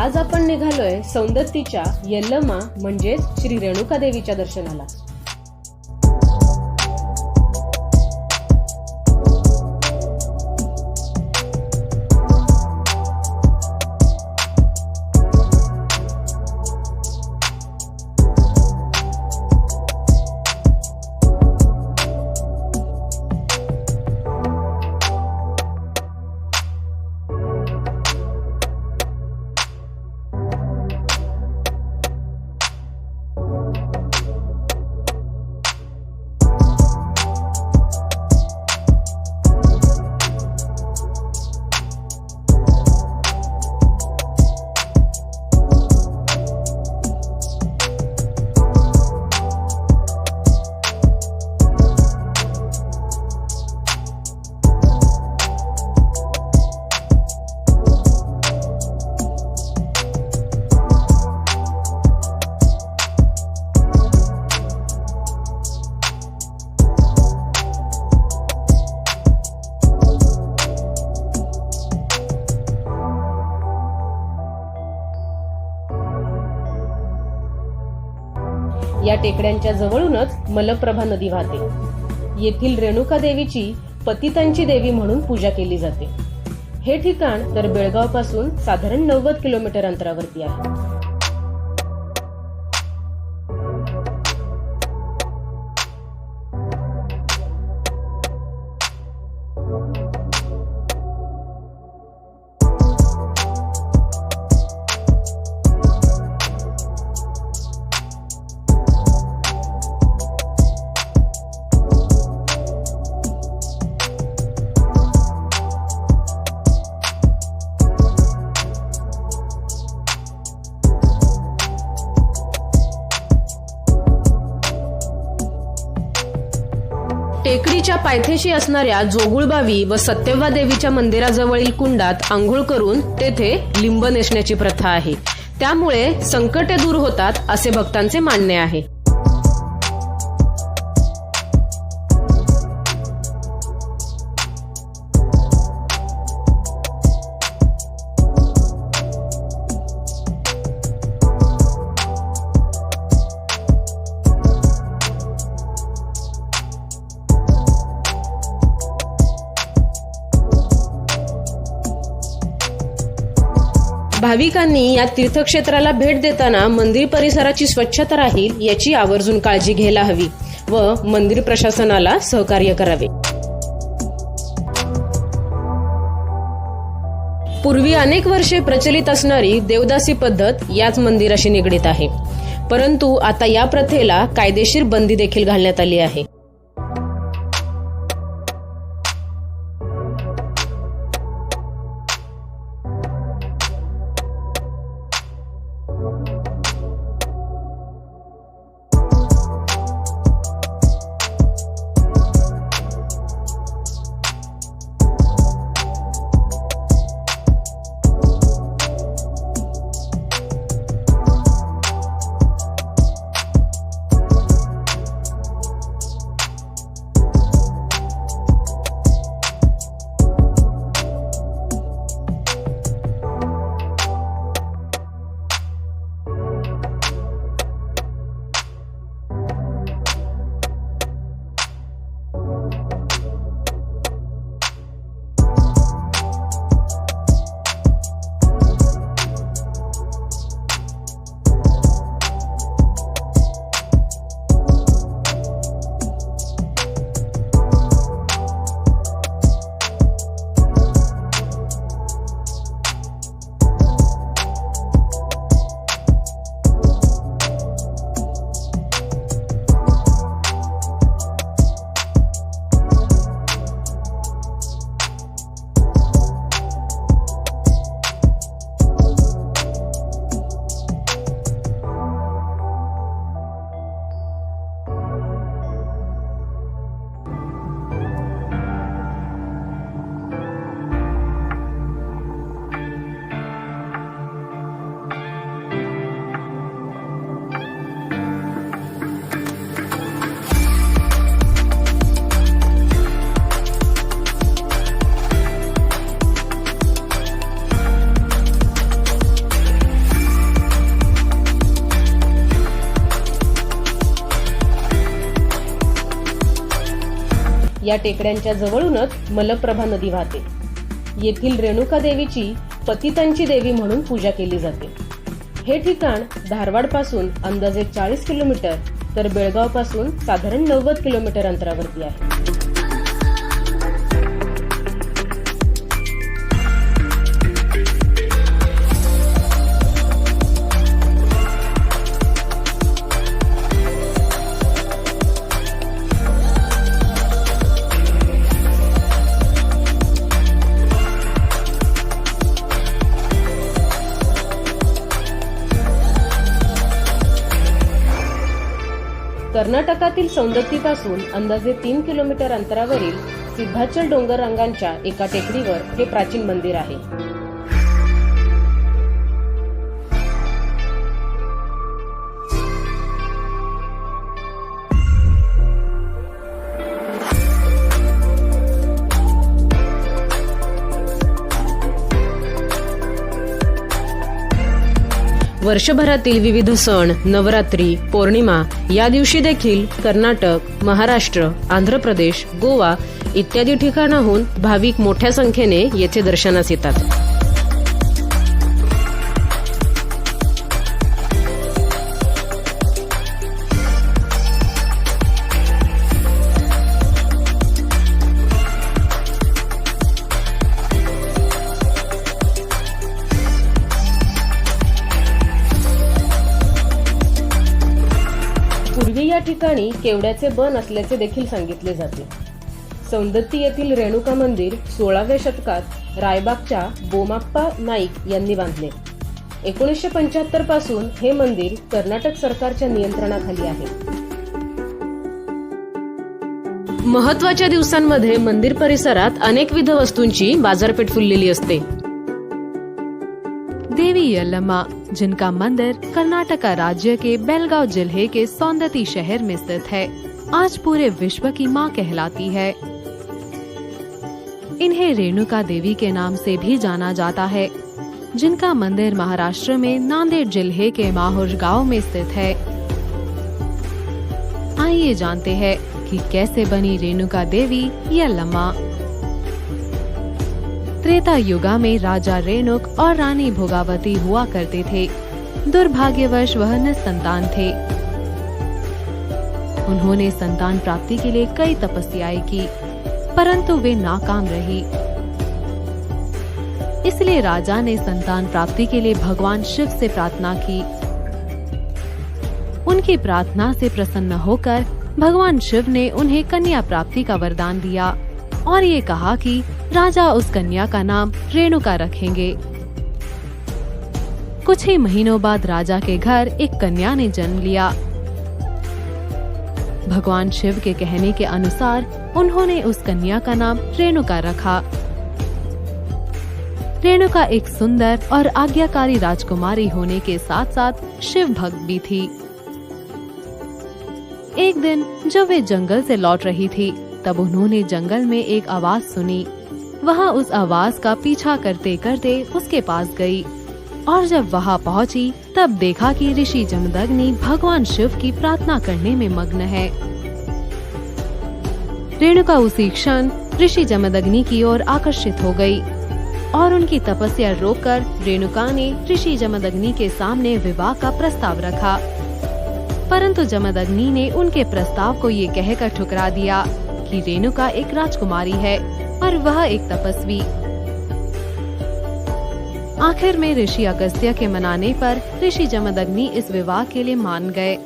आज आपण निघालोय सौंदत्तीच्या यल्लमा म्हणजेच श्री रेणुका देवीच्या दर्शनाला। या टेकड्यांच्या जवळूनच मलप्रभा नदी वाहते। येथील रेणुका देवीची पतितांची देवी म्हणून पूजा केली जाते। हे ठिकाण तर बेळगाव पासून साधारण 90 किलोमीटर अंतरावरती आहे। टेकडीच्या पायथ्याशी असणाऱ्या जोगुळबावी व सत्यव्वा देवीच्या मंदिराजवळील कुंडात आंघोळ करून तेथे लिंब नेसण्याची प्रथा आहे। त्यामुळे संकटे दूर होतात असे भक्तांचे मानणे आहे। भाविकांनी या तीर्थक्षेत्राला भेट देताना मंदिर परिसराची स्वच्छता राहील याची आवर्जून काळजी घ्यायला हवी व मंदिर प्रशासनाला सहकार्य करावे। पूर्वी अनेक वर्षे प्रचलित असणारी देवदासी पद्धत याच मंदिराशी निगडीत आहे, परंतु आता या प्रथेला कायदेशीर बंदी देखील घालण्यात आली आहे। या टेकड्यांच्या जवळूनच मलप्रभा नदी वाहते. येथील रेणुका देवीची पतितांची देवी म्हणून पूजा केली जाते. हे ठिकाण धारवाड पासून अंदाजे 40 किलोमीटर तर बेळगाव पासून साधारण 90 किलोमीटर अंतरावरती आहे. कर्नाटकातील सौंदत्तीपासून अंदाजे 3 किलोमीटर अंतरावरील सिद्धाचल डोंगर रांगांच्या एका टेकडीवर हे प्राचीन मंदिर आहे. वर्षभरातील विविध सण, नवरात्री, पौर्णिमा या दिवशी देखील कर्नाटक, महाराष्ट्र, आंध्र प्रदेश, गोवा इत्यादी ठिकाणाहून भाविक मोठ्या संख्येने येथे दर्शनास येतात. पूर्वी या ठिकाणी केवड्याचे बन असल्याचे देखील सांगितले जाते. सौंदत्ती येथील रेणुका मंदिर 16व्या शतकात रायबागच्या बोमाप्पा नाईक यांनी बांधले. 1975 पासून हे मंदिर कर्नाटक सरकारच्या नियंत्रणाखाली आहे. महत्त्वाच्या दिवसांमध्ये मंदिर परिसरात अनेकविध वस्तूंची बाजारपेठ फुललेली असते. देवी यल्लम्मा, जिनका मंदिर कर्नाटका राज्य के बेलगांव जिले के सौंदत्ती शहर में स्थित है, आज पूरे विश्व की मां कहलाती है. इन्हें रेणुका देवी के नाम से भी जाना जाता है, जिनका मंदिर महाराष्ट्र में नांदेड़ जिले के माहूर गांव में स्थित है. आइए जानते हैं कि कैसे बनी रेणुका देवी यल्लम्मा. त्रेता युगा में राजा रेणुक और रानी भोगावती हुआ करते थे. दुर्भाग्यवश वह निसंतान थे. उन्होंने संतान प्राप्ति के लिए कई तपस्याएं की, परंतु वे नाकाम रही. इसलिए राजा ने संतान प्राप्ति के लिए भगवान शिव से प्रार्थना की. उनकी प्रार्थना से प्रसन्न होकर भगवान शिव ने उन्हें कन्या प्राप्ति का वरदान दिया और ये कहा कि राजा उस कन्या का नाम रेणुका रखेंगे. कुछ ही महीनों बाद राजा के घर एक कन्या ने जन्म लिया. भगवान शिव के कहने के अनुसार उन्होंने उस कन्या का नाम रेणुका रखा. रेणुका एक सुंदर और आज्ञाकारी राजकुमारी होने के साथ साथ शिव भक्त भी थी. एक दिन जब वे जंगल से लौट रही थी, तब उन्होंने जंगल में एक आवाज सुनी. वह उस आवाज का पीछा करते करते उसके पास गई और जब वहां पहुंची तब देखा कि ऋषि जमदग्नि भगवान शिव की प्रार्थना करने में मग्न है. रेणुका उसी क्षण ऋषि जमदग्नि की ओर आकर्षित हो गई और उनकी तपस्या रोककर रेणुका ने ऋषि जमदग्नि के सामने विवाह का प्रस्ताव रखा. परंतु जमदग्नि ने उनके प्रस्ताव को ये कहकर ठुकरा दिया कि रेणुका एक राजकुमारी है और वह एक तपस्वी. आखिर में ऋषि अगस्त्य के मनाने पर ऋषि जमदग्नि इस विवाह के लिए मान गए.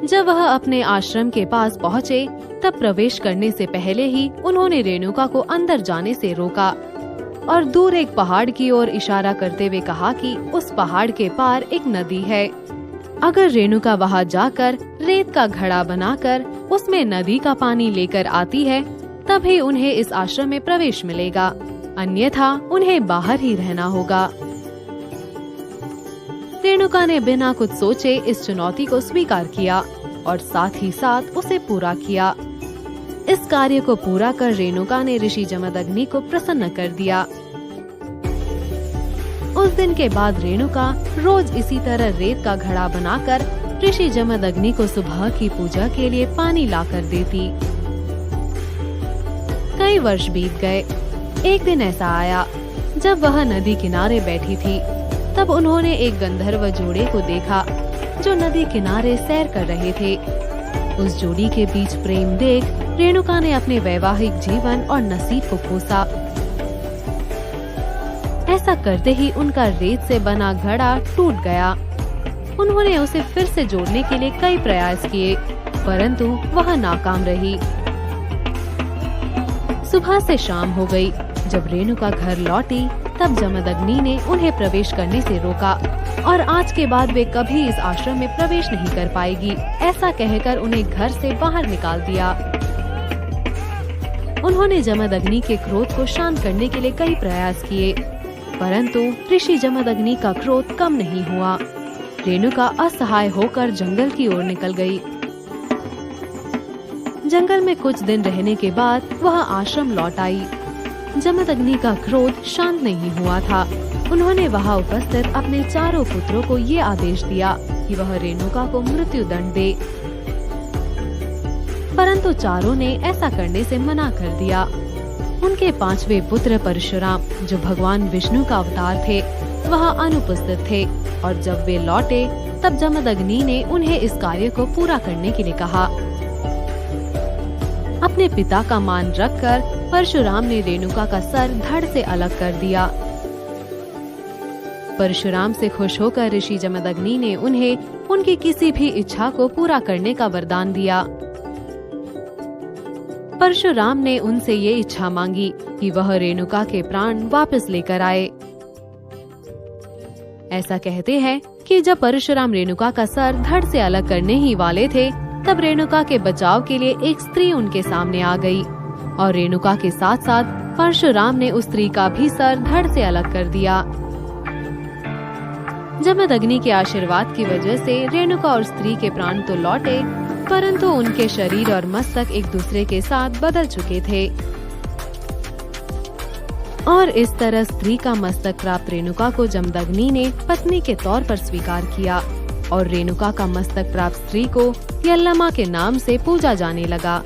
जब वह अपने आश्रम के पास पहुँचे तब प्रवेश करने से पहले ही उन्होंने रेणुका को अंदर जाने से रोका और दूर एक पहाड़ की ओर इशारा करते हुए कहा कि उस पहाड़ के पार एक नदी है. अगर रेणुका वहां जाकर रेत का घड़ा बनाकर उसमें नदी का पानी लेकर आती है तभी उन्हें इस आश्रम में प्रवेश मिलेगा, अन्यथा उन्हें बाहर ही रहना होगा. रेणुका ने बिना कुछ सोचे इस चुनौती को स्वीकार किया और साथ ही साथ उसे पूरा किया. इस कार्य को पूरा कर रेणुका ने ऋषि जमदग्नि को प्रसन्न कर दिया. उस दिन के बाद रेणुका रोज इसी तरह रेत का घड़ा बनाकर ऋषि जमदग्नि को सुबह की पूजा के लिए पानी लाकर देती। कई वर्ष बीत गए। एक दिन ऐसा आया जब वह नदी किनारे बैठी थी। तब उन्होंने एक गंधर्व जोड़े को देखा जो नदी किनारे सैर कर रहे थे। उस जोड़ी के बीच प्रेम देख रेणुका ने अपने वैवाहिक जीवन और नसीब को कोसा। ऐसा करते ही उनका रेत से बना घड़ा टूट गया। उन्होंने उसे फिर से जोड़ने के लिए कई प्रयास किए, परंतु वह नाकाम रही। सुबह से शाम हो गई। जब रेणुका घर लौटी तब जमदग्नि ने उन्हें प्रवेश करने से रोका और आज के बाद वे कभी इस आश्रम में प्रवेश नहीं कर पाएगी, ऐसा कहकर उन्हें घर से बाहर निकाल दिया। उन्होंने जमदग्नि के क्रोध को शांत करने के लिए कई प्रयास किए, परंतु ऋषि जमदग्नि का क्रोध कम नहीं हुआ। रेणुका असहाय होकर जंगल की ओर निकल गई। जंगल में कुछ दिन रहने के बाद वह आश्रम लौट आई। जमदग्नि का क्रोध शांत नहीं हुआ था। उन्होंने वहाँ उपस्थित अपने चारों पुत्रों को ये आदेश दिया कि वह रेणुका को मृत्यु दंड दे, परंतु चारों ने ऐसा करने से मना कर दिया। उनके पांचवें पुत्र परशुराम, जो भगवान विष्णु का अवतार थे, वह अनुपस्थित थे और जब वे लौटे तब जमदग्नि ने उन्हें इस कार्य को पूरा करने के लिए कहा। अपने पिता का मान रखकर परशुराम ने रेणुका का सर धड़ से अलग कर दिया। परशुराम से खुश होकर ऋषि जमदग्नि ने उन्हें उनकी किसी भी इच्छा को पूरा करने का वरदान दिया। परशुराम ने उनसे ये इच्छा मांगी कि वह रेणुका के प्राण वापस लेकर आए। ऐसा कहते हैं कि जब परशुराम रेणुका का सर धड़ से अलग करने ही वाले थे, तब रेणुका के बचाव के लिए एक स्त्री उनके सामने आ गई और रेणुका के साथ साथ परशुराम ने उस स्त्री का भी सर धड़ से अलग कर दिया। जमदग्नि के आशीर्वाद की वजह से रेणुका और स्त्री के प्राण तो लौटे, परंतु उनके शरीर और मस्तक एक दूसरे के साथ बदल चुके थे और इस तरह स्त्री का मस्तक प्राप्त रेणुका को जमदग्नि ने पत्नी के तौर पर स्वीकार किया और रेणुका का मस्तक प्राप्त स्त्री को यल्लमा के नाम से पूजा जाने लगा।